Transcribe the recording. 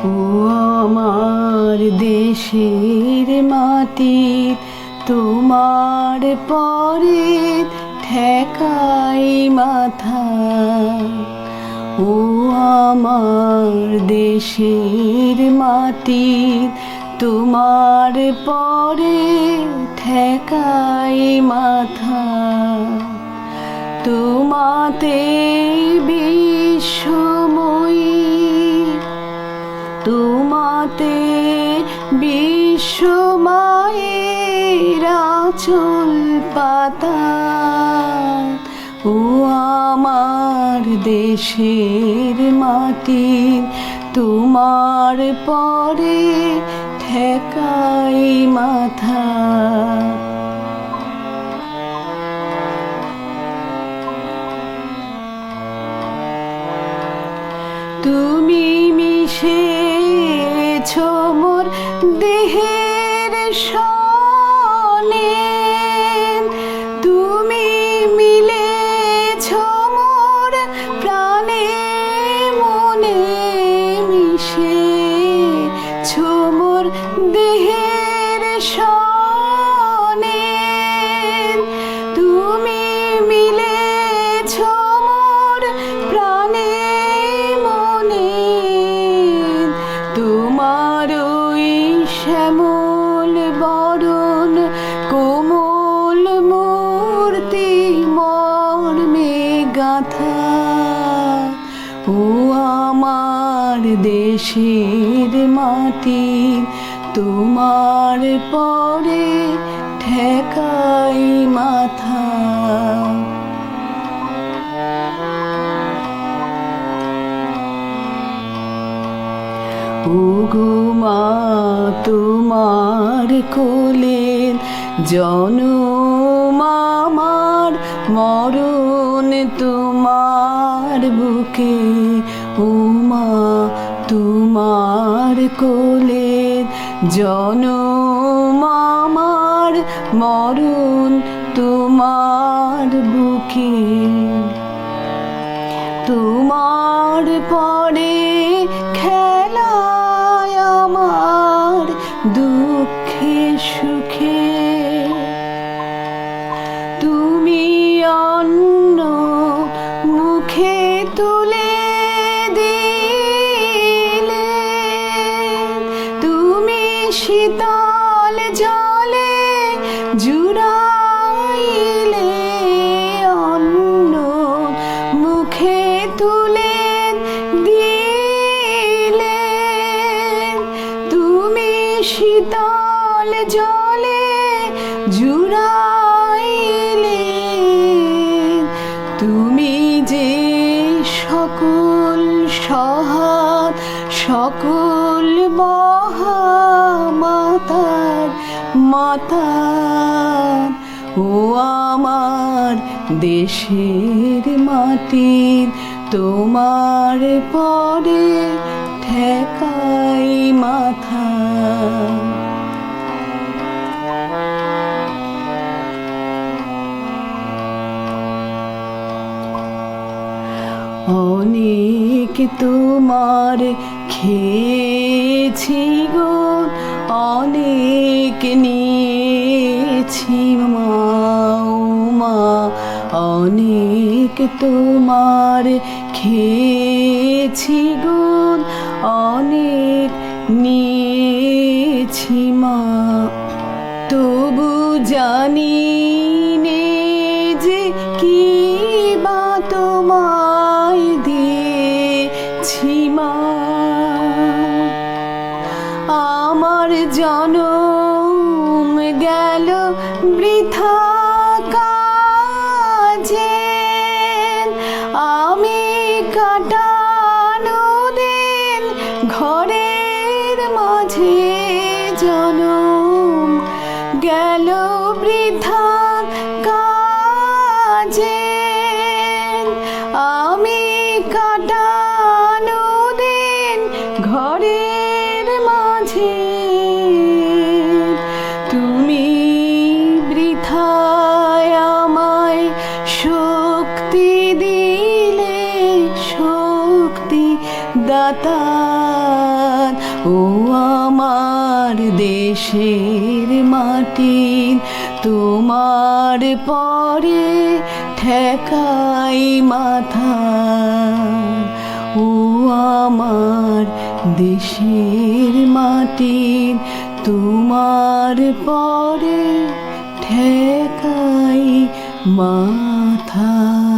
ও আমার দেশের মাটি, তোমার পরে ঠেকাই মাথা। ও আমার দেশের মাটি, তোমার পরে ঠেকাই মাথা। তোমাতে বিশ্বময়ী, তোমাতে বিশ্বমায়ের আঁচল পাতা। ও আমার দেশের মাটি, তোমার পরে ঠেকাই মাথা। তুমি মিশেছ মোর দেহের সনে, তুমি মিলেছ মোর প্রাণে মনে, মিশেছ মোর দেহের সনে। তুমি মিলেছ মোর প্রাণে মনে, তোমার ওই শ্যামল বরণ কোমল মূর্তি মর্মে গাঁথা। ও আমার দেশের মাটি, তোমার পরে ঠেকাই মাথা। ওগো মা, তোমার কোলের জনম আমার, মরণ তোমার বুকে। ও মা, তোমার কোলের জনম আমার, মরণ তোমার বুকে। তোমার পরে খেলায় আমার দুঃখে সুখে, তুমি অন্ন মুখে তুলে দিলে, তুমি শীতল জলে জুড়াইলে, অন্ন মুখে তুলে দিলে, তুমি শীতল জলে জুড়াইলে। তুমি যে সকল সহাত সকল মহামাতার মাতা। ও আমার দেশের মাটি, তোমার পরে ঠেকাই মাথা। অনেক তোমার খেয়েছি গো, অনেক নিয়েছি মা। ও মা, অনেক তোমার খেয়েছি গো, অনেক নিয়েছি মা। তবু জানি নে যে কি বা তোমায় দিয়েছি মা। আমার জনম গেল বৃথা কাজে, আমি কাটানো দিন ঘরের মাঝে, জনম গেল বৃথা কাজে। আমি কাটানো দিন ঘরের মাঝে, তুমি বৃথায় আমায় শক্তি দিলে, শক্তি দাতা। দেশের মাটির তোমার পরে ঠেকাই মাথা। ও আমার দেশের মাটির তোমার পরে ঠেকাই মাথা।